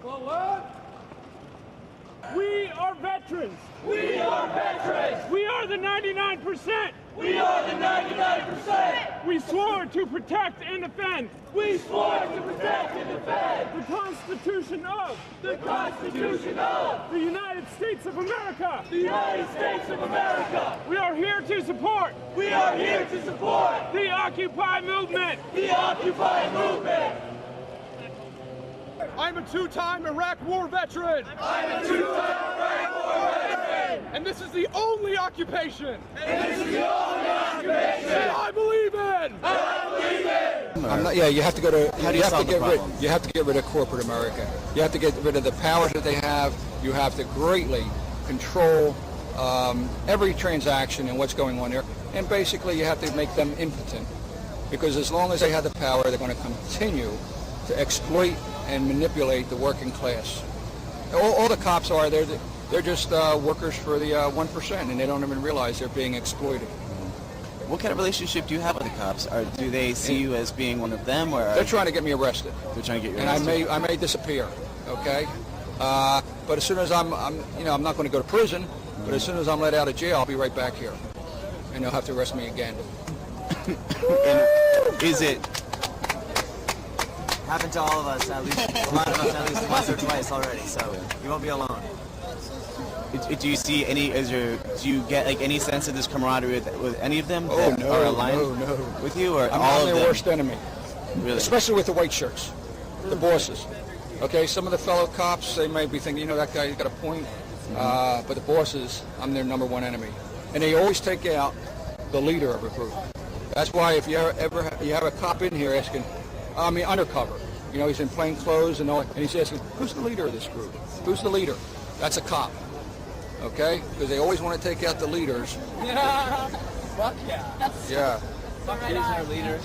We are veterans. We are veterans. We are the 99%. We are the 99%. We swore to protect and defend We swore to protect and defend the Constitution of the Constitution of the United States of America. the United States of America. We are here to support We are here to support the Occupy movement. the Occupy movement. I'm a two-time Iraq War veteran, I'm a two-time Iraq War veteran, and this is the only occupation and this is the only occupation that I believe in. I believe in. Yeah, you have to go to. How do you solve the problem? You have to get rid of corporate America. You have to get rid of the powers that they have. You have to greatly control every transaction and what's going on there. And basically, you have to make them impotent, because as long as they have the power, they're going to continue to exploit and manipulate the working class. All the cops are they're just workers for the 1%, and they don't even realize they're being exploited. What kind of relationship do you have with the cops? Or do they see you as being one of them, or They're trying to get me arrested. they're trying to get you And arrested? I may disappear, okay? But as soon as I'm not going to go to prison, but as soon as I'm let out of jail, I'll be right back here, and they'll have to arrest me again. And is it happened to all of us, at least a lot of us, at least once or twice already? So you won't be alone. Do you see any? Do you get like any sense of this camaraderie with any of them that are aligned no. with you, or I'm all of their them? worst enemy, Really? especially with the white shirts, the bosses. Okay, some of the fellow cops, they may be thinking, that guy, he's got a point. But the bosses, I'm their number one enemy. And they always take out the leader of a group. That's why if you you have a cop in here asking, undercover, he's in plain clothes and all, and he's asking, who's the leader of this group? Who's the leader? That's a cop. Okay? Because they always want to take out the leaders. Yeah. Fuck yeah. Yeah. Here's our leader.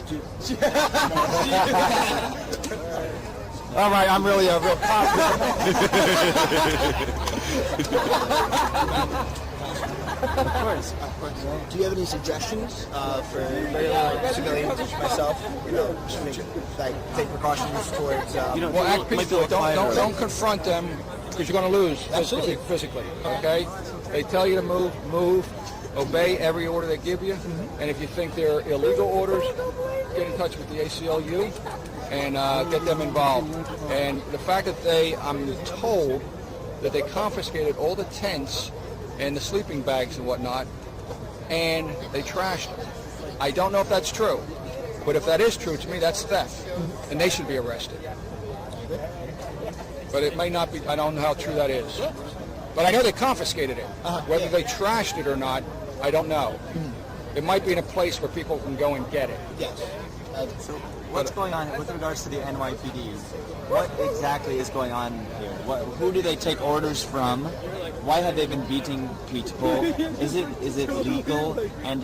All right, I'm really a real cop. Of course. Do you have any suggestions for regular civilians such as myself? Just make, take precautions towards. Well, act peacefully. Don't confront them, because you're going to lose physically. Okay? They tell you to move. Obey every order they give you. And if you think they're illegal orders, get in touch with the ACLU and get them involved. And the fact that I'm told that they confiscated all the tents and the sleeping bags and whatnot, and they trashed them. I don't know if that's true, but if that is true, to me that's theft, and they should be arrested. But it may not be. I don't know how true that is. But I know they confiscated it. Whether they trashed it or not, I don't know. It might be in a place where people can go and get it. Yes. So what's going on with regards to the NYPD? What exactly is going on here? Who do they take orders from? Why have they been beating people? Is it legal? And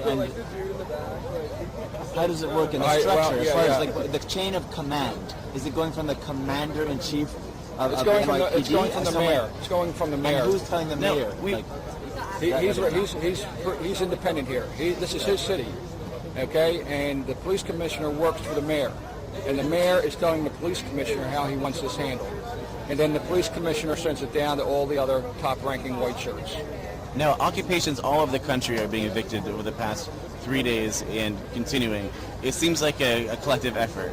how does it work in the structure? As far as like the chain of command, is it going from the commander in chief of NYPD? It's going from the mayor. It's going from the mayor. And who's telling the mayor? He's independent here. This is his city, okay? And the police commissioner works for the mayor, and the mayor is telling the police commissioner how he wants this handled, and then the police commissioner sends it down to all the other top-ranking white shirts. Now, occupations all over the country are being evicted over the past 3 days and continuing. It seems like a collective effort.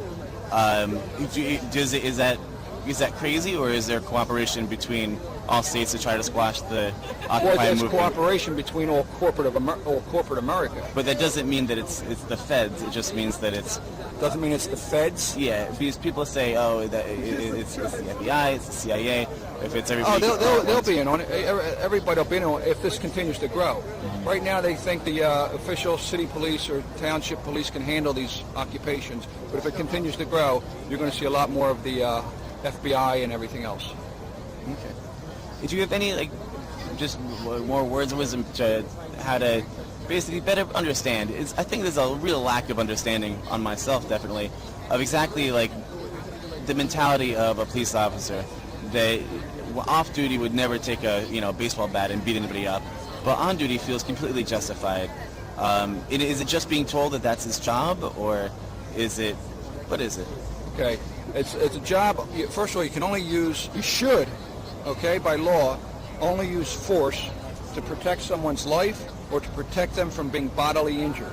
Is that crazy, or is there cooperation between all states to try to squash the Occupy Well, there's movement? cooperation between all corporate America. But that doesn't mean that it's the feds. It just means that it's... Doesn't mean it's the feds. Yeah, because people say, that it's the FBI, it's the CIA. If it's everybody... They'll be in on it. Everybody will be in on it if this continues to grow. Right now they think the official city police or township police can handle these occupations. But if it continues to grow, you're going to see a lot more of the FBI and everything else. Okay. Did you have any, just more words of wisdom to how to basically better understand? I think there's a real lack of understanding on myself, definitely, of exactly, the mentality of a police officer. They, off-duty would never take a, baseball bat and beat anybody up, but on duty feels completely justified. Is it just being told that that's his job, or is it, what is it? Okay, it's a job. First of all, you can only use, you should, okay, by law, only use force to protect someone's life or to protect them from being bodily injured.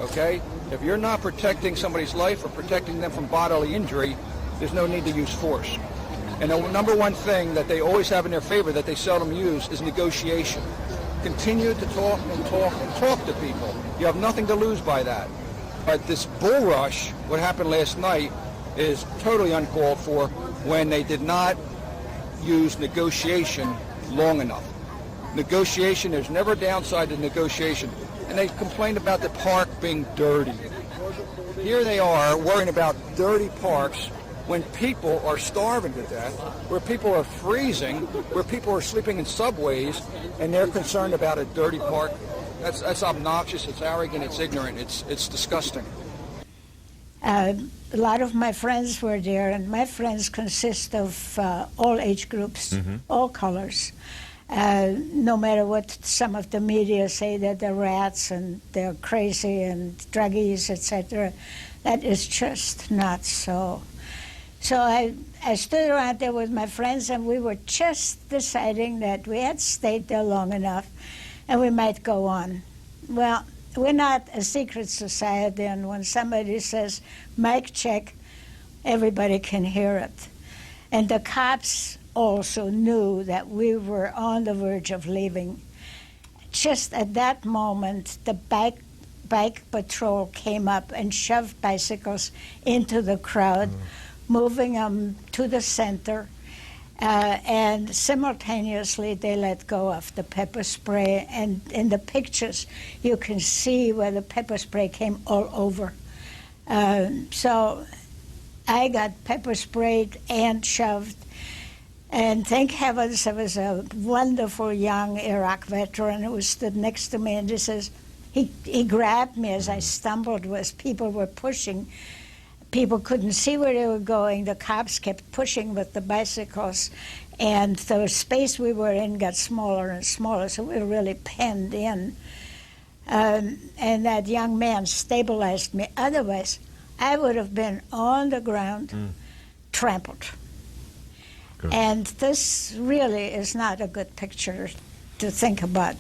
Okay, if you're not protecting somebody's life or protecting them from bodily injury, there's no need to use force. And the number one thing that they always have in their favor that they seldom use is negotiation. Continue to talk and talk and talk to people. You have nothing to lose by that. But this bull rush, what happened last night, is totally uncalled for when they did not use negotiation long enough. Negotiation, there's never a downside to negotiation. And they complained about the park being dirty. Here they are worrying about dirty parks when people are starving to death, where people are freezing, where people are sleeping in subways, and they're concerned about a dirty park. That's obnoxious, it's arrogant, it's ignorant, it's disgusting. A lot of my friends were there, and my friends consist of all age groups, all colors. No matter what some of the media say that they're rats and they're crazy and druggies, etc., that is just not so. So I stood around there with my friends, and we were just deciding that we had stayed there long enough and we might go on. Well, we're not a secret society, and when somebody says, mic check, everybody can hear it. And the cops also knew that we were on the verge of leaving. Just at that moment, the bike patrol came up and shoved bicycles into the crowd, moving them to the center, and simultaneously they let go of the pepper spray. And in the pictures, you can see where the pepper spray came all over. So I got pepper sprayed and shoved. And thank heavens there was a wonderful young Iraq veteran who stood next to me, and he grabbed me as I stumbled, as people were pushing. People couldn't see where they were going. The cops kept pushing with the bicycles, and the space we were in got smaller and smaller, so we were really penned in. And that young man stabilized me. Otherwise, I would have been on the ground, trampled. Good. And this really is not a good picture to think about.